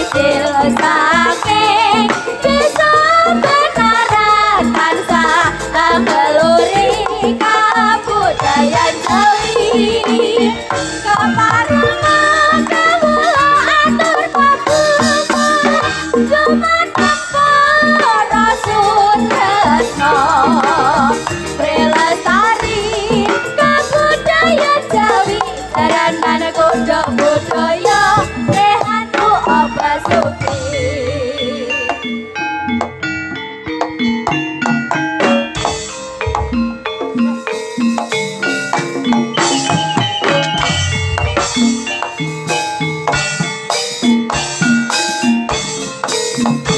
cicil saking desa benaran tansah ngeluri kabudayan Jawi keparungan kawula atur kabungan jumateng para Suresna Prelestari kabudayan Jawi saranan kodok budaya rehanku Obasuki.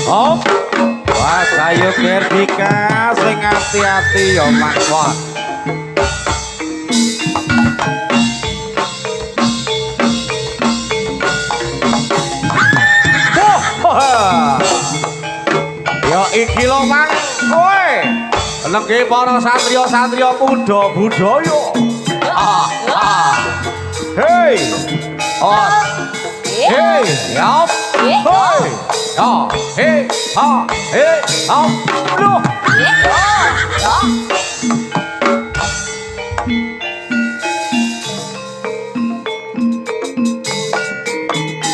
Oh, wah sayo Gerdika sing hati-hati yo Makmon. Yo iki lho Mang kowe. Lengge para satriya-satriya muda budaya. Hey. Oh. Hey, yop. Hey. Oh, hey, ha, hey, oh, look.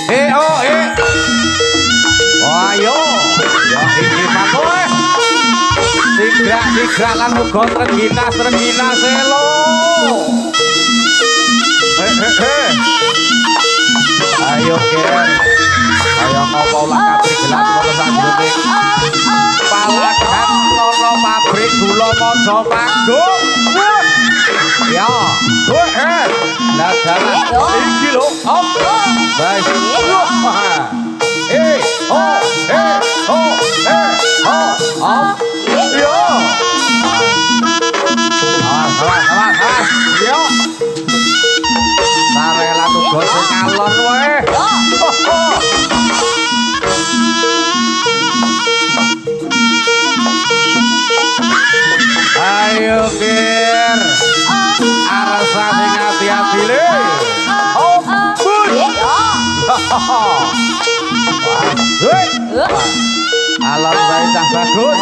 Hey, oh, hey. Wah, yo, ya iki pakoe. Sigrak lan uga trengginas selo. Ayo, Ger. Ayo ngopo lah katri gelat mono sanjroning palagan nono pabrik gula Mojo Panggung. Ya, lah dalan iki lho. Guys. Yo. Awas. Yo. Sarela tugas sing ngalor wae. Ayo Ger, arasa sing hati-hati le. Alon bae cah bagus.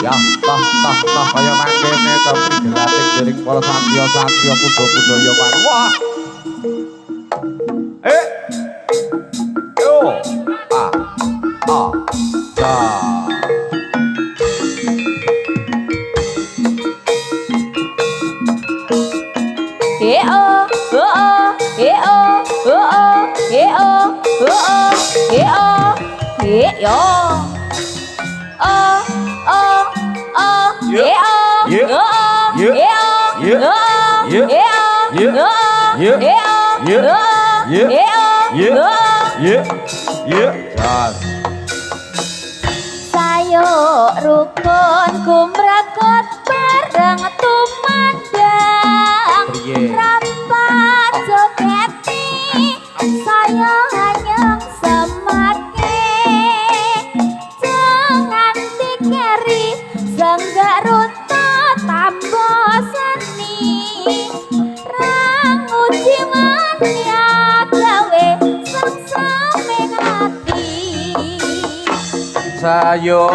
Ya, toh kaya mangkene to digelating dening para satriya-satriya budaya wah. Yo. Ja. Sayo rukun kumrakut bareng tumandang rapat jogeti sayo hanyang semake jangan dikeri senggak ruta tambo seni rangu jiman ya gawe sengsame hati. Sayo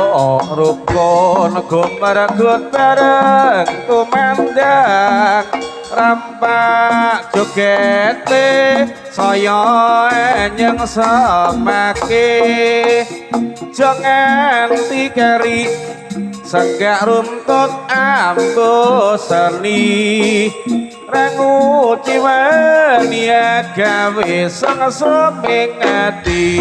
rukun gumregut bareng tumandang rampak jogete saya enyeng semake jangan dikeri senggak runtut ambo seni rangu ciwan ya gawe sengsame hati.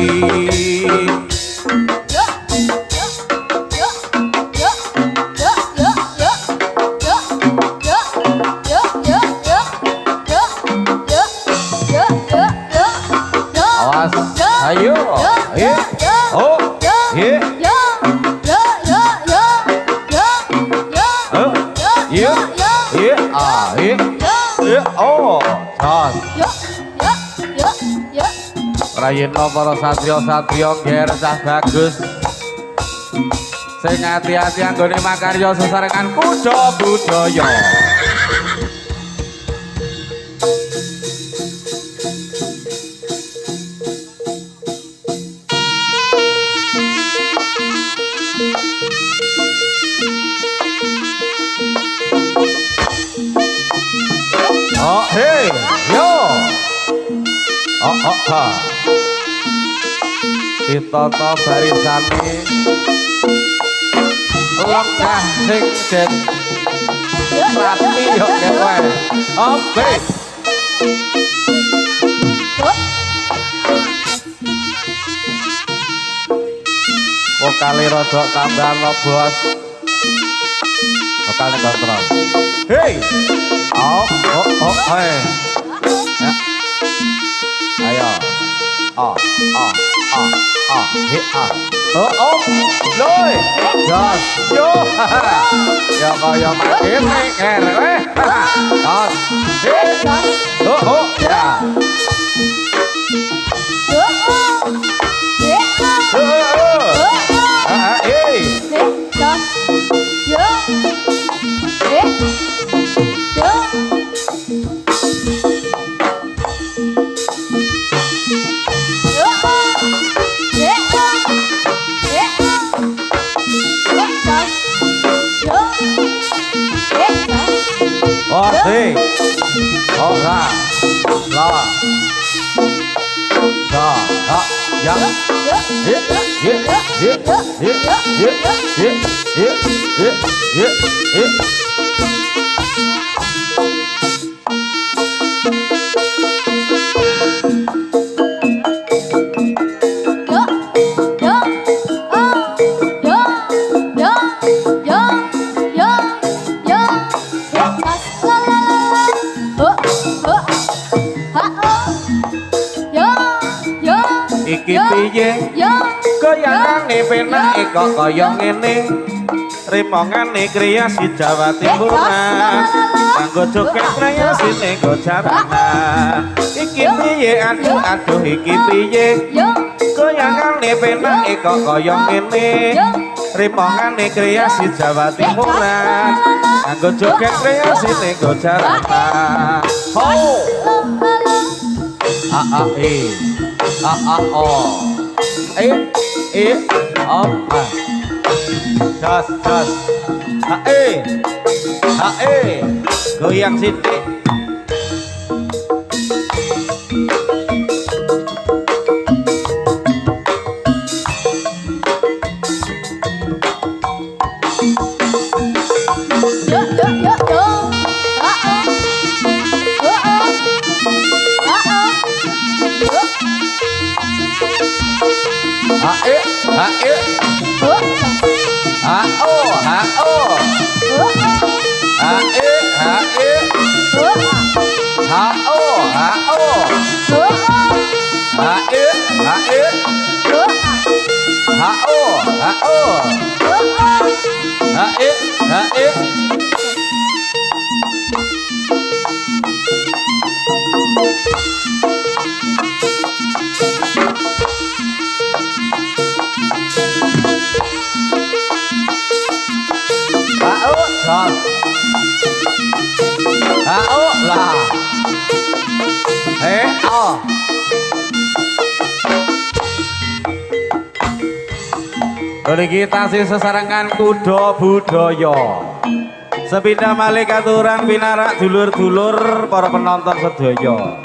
Ayo, Rayino para satriya-satriya Ger cah bagus Sing ati-ati anggone makarya sesarengan kuda budaya. Oh, hey, yo. Ha. Ditata barisane lengkah sing jen rapi yo kowe. Oke. Vokale rada tambah bos. Vokale kontrol. Hey. Hey. Ya. Ayo. Lôi. Jos. Yo. Ya kaya makin ker weh. Jos. Ya. Oh, sí. Oh, ra. La. Da. Ha. Ya. Iki piye goyangane penake kok kaya ngene rimongane kriasi Jawa Timur kanggo joget kriasi ning jaranan iki piye aduh iki piye goyangane penake kok kaya ngene rimongane kriasi Jawa Timur kanggo joget kriasi ning jaranan ho Jos goyang sithik Niki tasih sesarengan kuda budaya. Sepindah malih katuran pinarak dulur-dulur para penonton sedaya.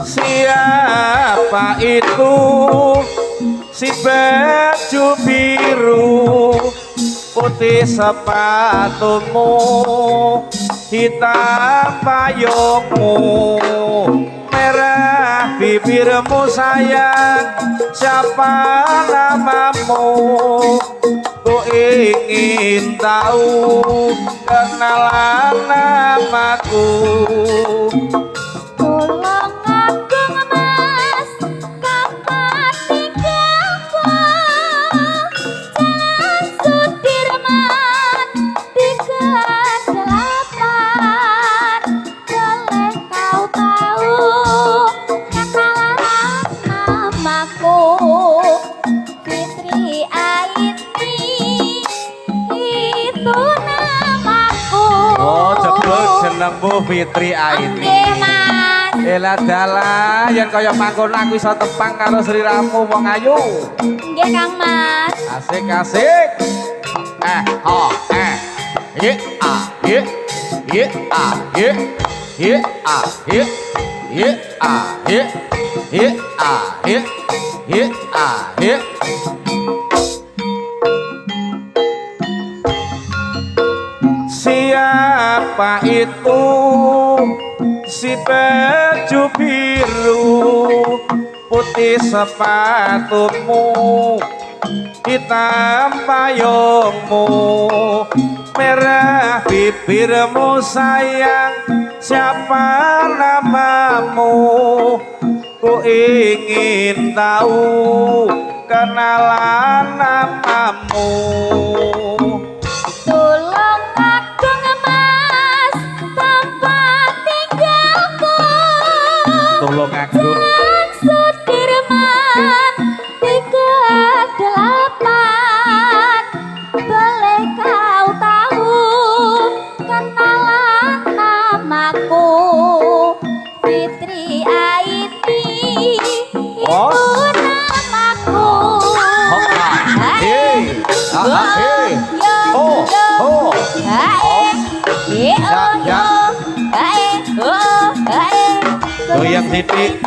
Siapa itu si baju biru putih sepatumu hitam payungmu merah bibirmu sayang siapa namamu ku ingin tahu kenalan namaku. jenengmu Fitri Aini. Nggih, Mas. Elah dalah yen kaya mangkon aku iso tepang karo sliramu wong ayu. Nggih, Kang Mas. Asik-asik. Ho, ye a ye ye a ye ye a ye ye a ye ye a ye ye a ye. Siapa itu si baju biru putih sepatumu hitam payungmu merah bibirmu sayang siapa namamu ku ingin tahu kenalan namamu. Tolong aku ngemas tempat tinggalku. Tolong aku Jalan Sudirman 38. Boleh kau tahu kenalan namaku Fitri Aini. Oh. Itu namaku. Hey, hey, oh, oh, goyang titik.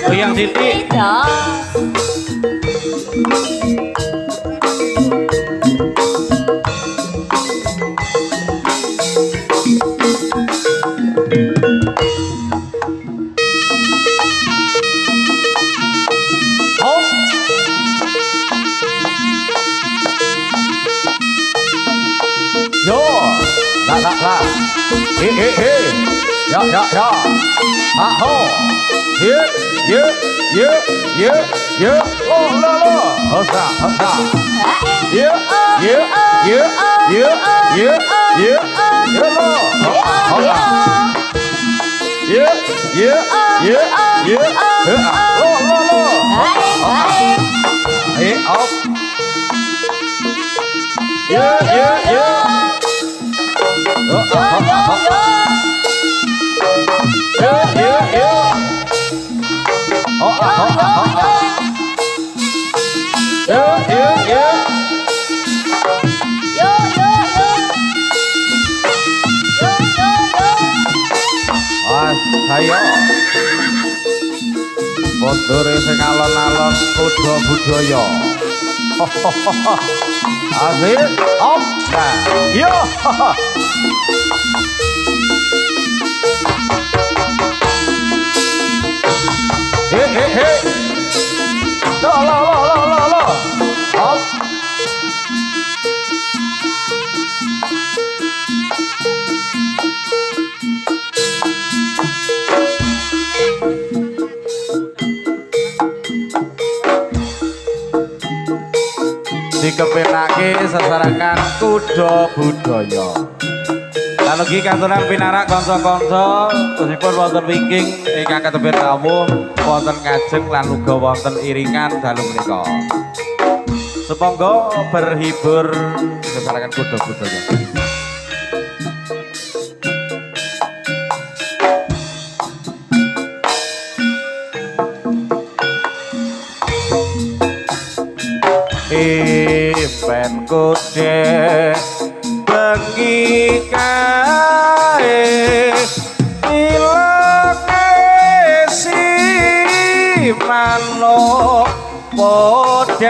Goyang titik. Yo, la, he, ya, ha ho, ye, oh la, hosa, ye, lo, hosa, ye, lo, hey, up, yeah. Ayo Bodore sing alon-alon kuda budaya. Asik, op, nah, yo. He. Lo. Op. Dikepenake sesarengan kuda budaya. Lan ugi kantunan pinarak kanca-kanca terusipun wonten wingking ingkang katebih rawuh wonten ngajeng lan uga wonten iringan dalu menika. Seponggo berhibur sesarakan kuda-kudanya. Impen kude bengi kae ilake si manuk podan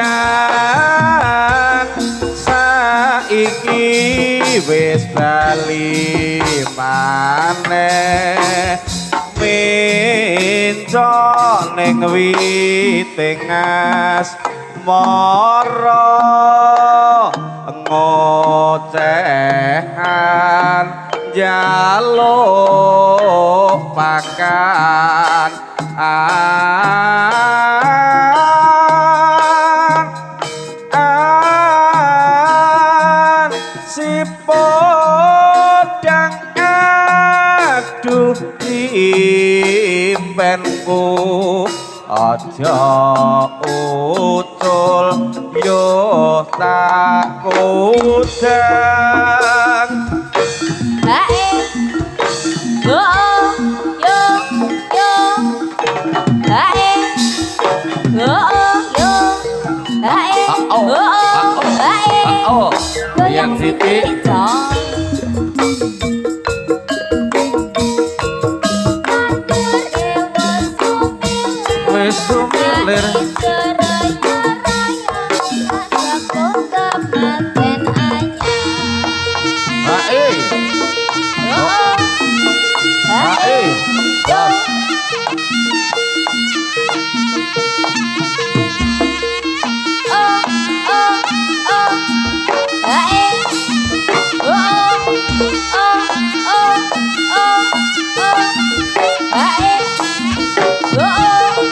saiki wis bali maneh minco ning witing mara ngocehan jaluk pakan si podang aduh impenku aja ucul yo tak kudang Hae yo yo yo hae yo yo hae yo hae yang Siti wis sumilir hae hae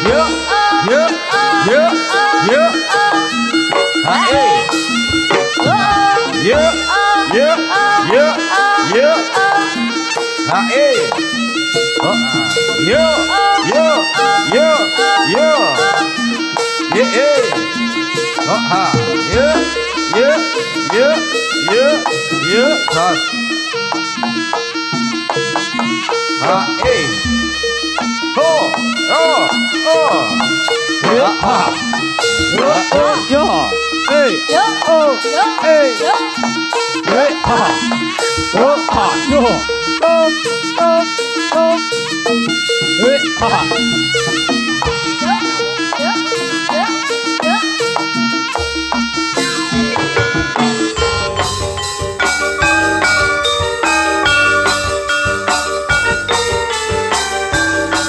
yo yo yo yo hae yo yo yo yo hae oh yo yo yo yo ye oh ha yo yo yo yo yo has hae ho oh oh yo ha yo hey oh hey hey ha oh ha yo oh hey ha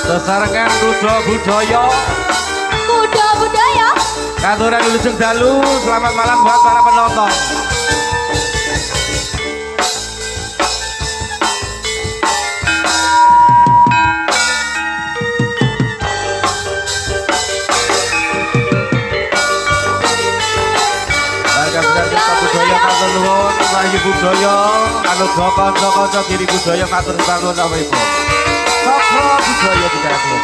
sesarengan kuda budaya katuran wilujeng dalu. Selamat malam buat para penonton. Budaya katur nuwun, Wahyu budaya, anugrah kanca-kanca diri budaya katur nuwun Bapak Ibu. Sapa budaya dikasih.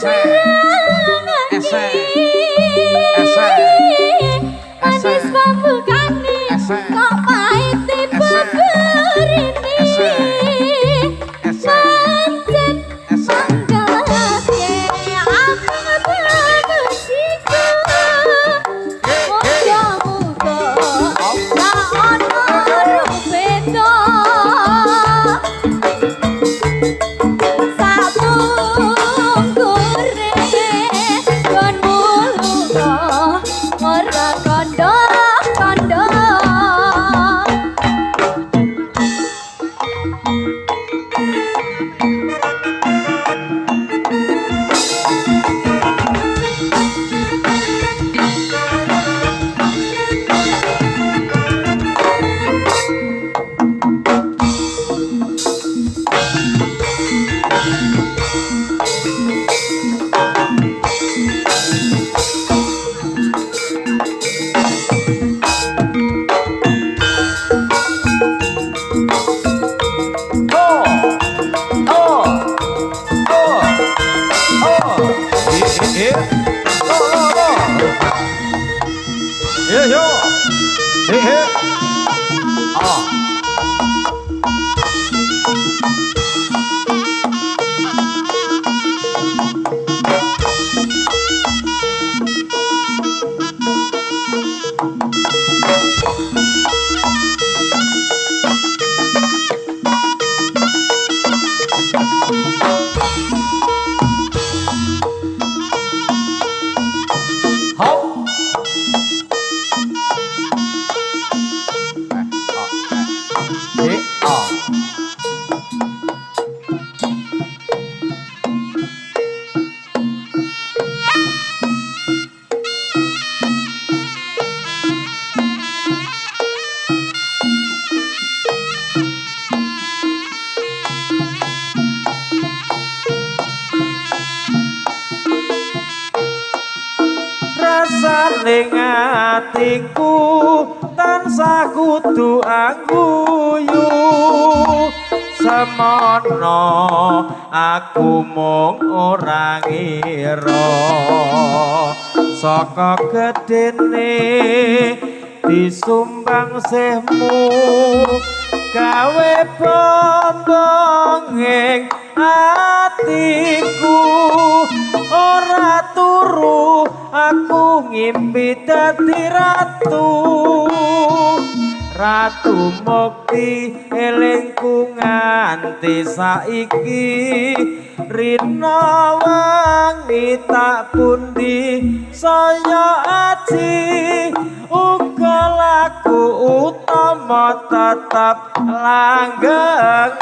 Manis pembukane kok pahit beberini pancen manggalake aku ngebenusiku muga-muga ra ono beda satungkure kon mulunga ora kondo-kondo. Ning atiku tansah kudu angguyu semono aku mung ora ngira saka gedene disumbang sehmu gawe bombonging atiku ora turu aku ngimpi dadi ratu mukti elingku nganti saiki rina wangi tak pundi saya aji uga laku utama tetap langgeng.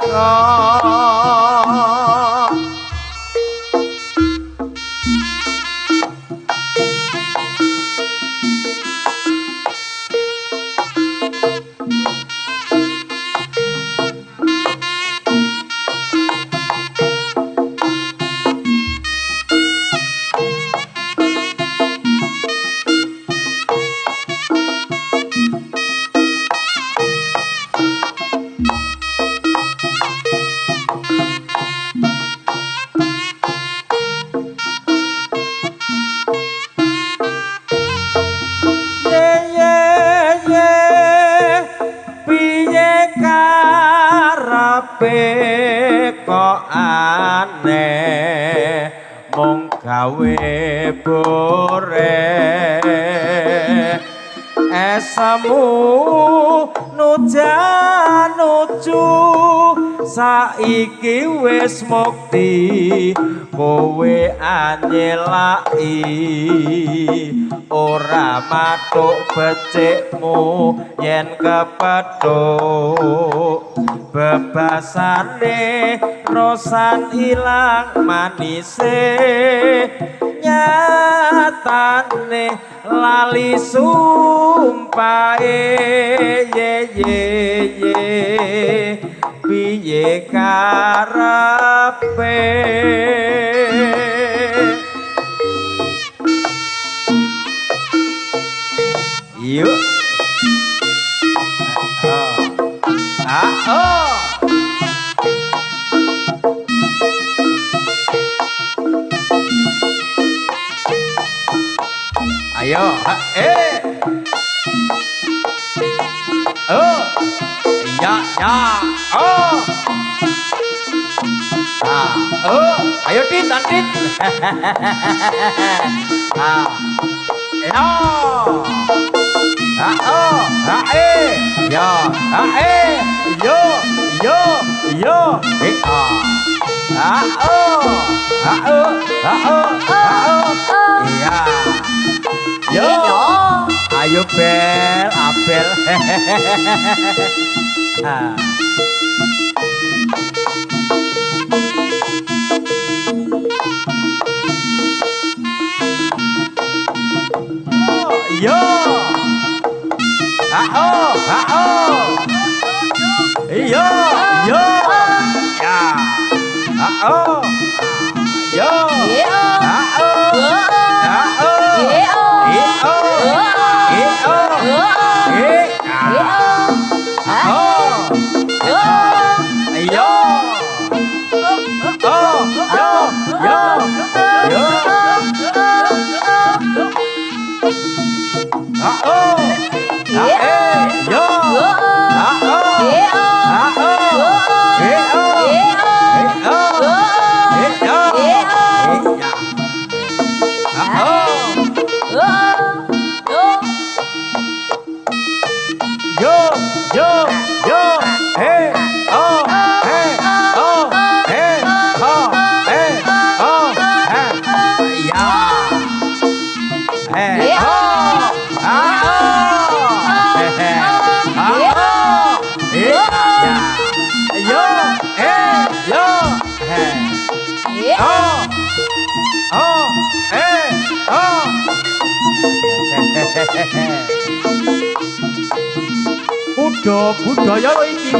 Kok aneh mung gawe bore esemu nuju saiki wis mukti kowe anyelaki ora matuk becikmu yen kepethuk bebasane rosan ilang manise nyatane lali sumpahe ye piye karepe yuk Ayo, oh, ya, oh, ayo Dit, Dit, ya, ya, yo, ayo Bel, Abel, yo, yo, yo, ya, yo, budaya lo iki.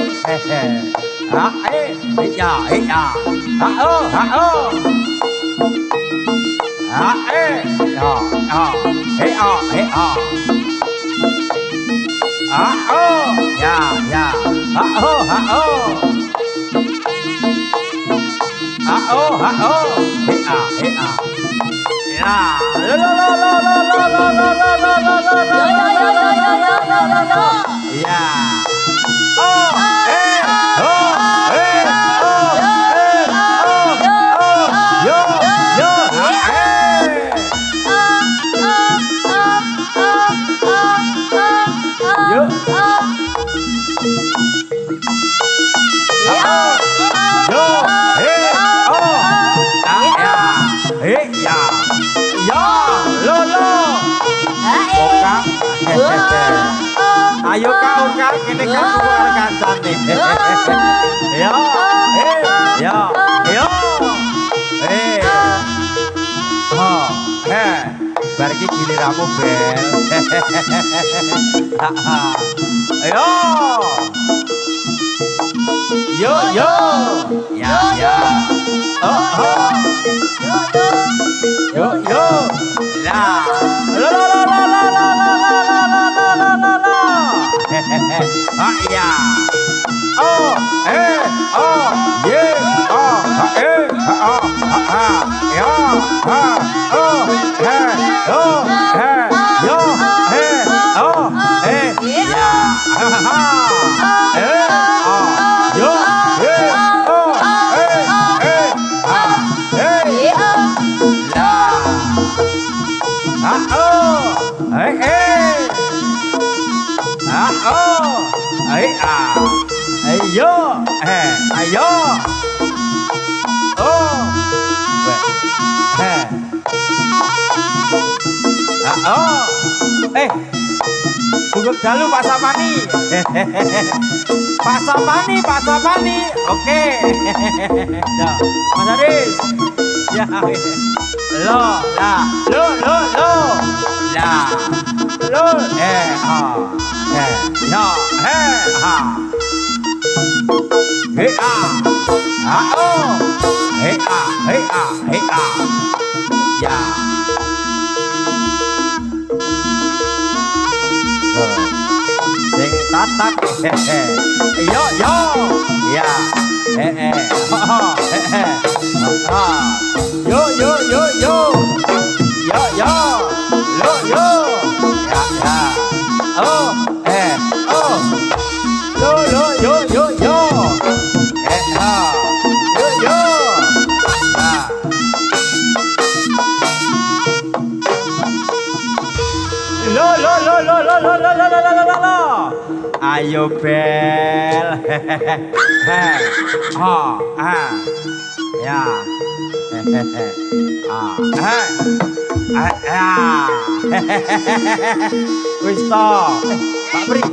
Ayo kau kene kan keluar kancane. Yo, yo. Bar iki giliramu, Bel. Ayo. Yo. Ya. Yo. La. Ya. Ayo. Sugeng dalu Pak Sapani. Pak Sapani. Oke. Dah, Mas Aris. Ya. Lo. Ya. Sing tatak. Yo. Ya. Yo. Yo. Ayo bel. Ya. Ya. Wis to. Pak Pri.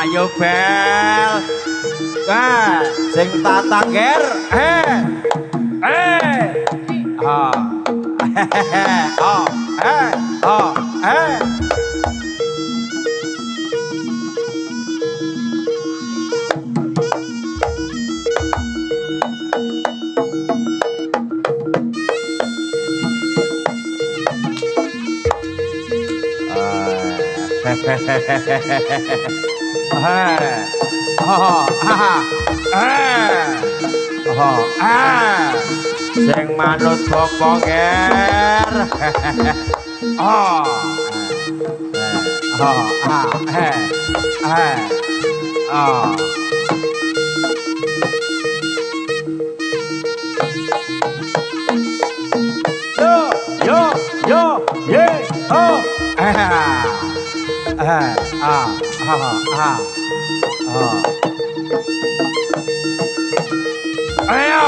Ayo bel. Sing tatangger. Sing manut bapa ger. Yo, ye, oh. Ayo.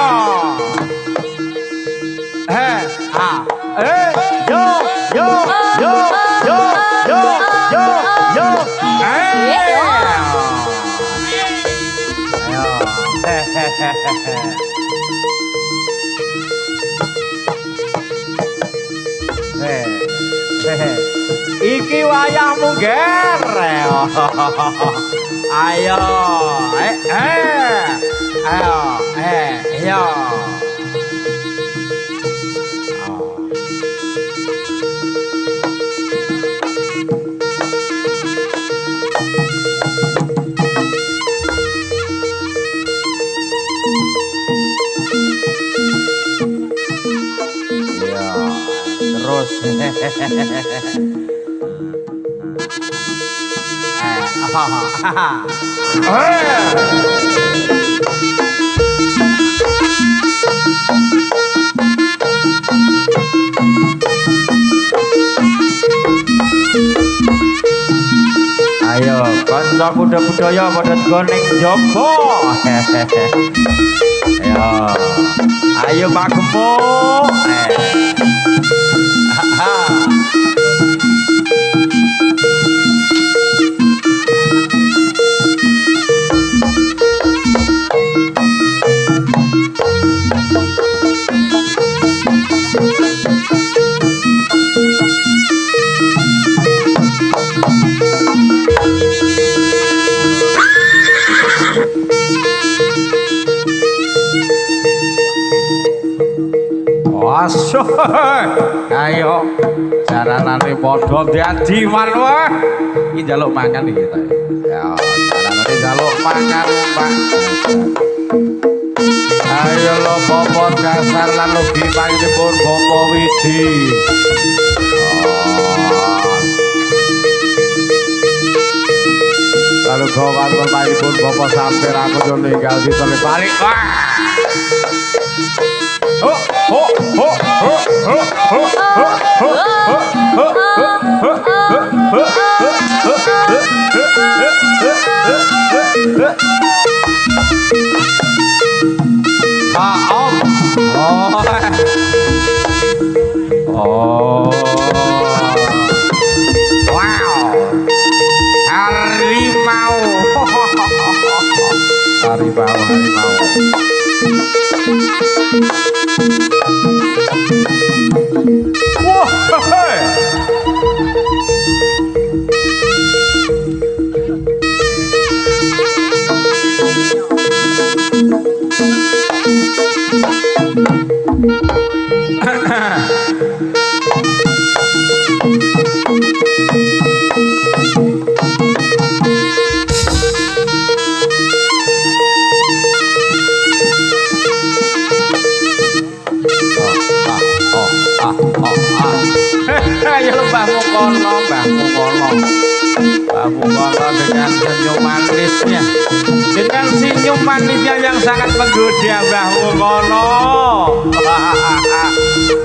Iki wayahmu ger. Ayo. Ayo. Terus ayo kanca kuda budaya pada goneng jopo. Ayo Pak Gempuk. Ayo jaranane padha diadi manwa iki njaluk mangan iki ta ya jaranane njaluk mangan Pak ayo lo bapa dasar lan ugi panjenipun bapa wiji lalu kawan panjenipun bapa samper aku yo ninggal ditele balik Harimau. Dengan senyum manisnya, dengan senyum manisnya yang sangat menggoda Mbah Mukono.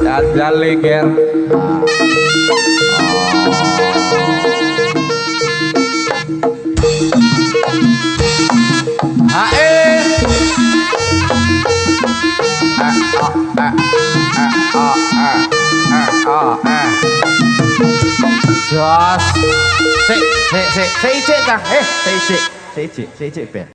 Dadal leger. Jos. Sik, Ben.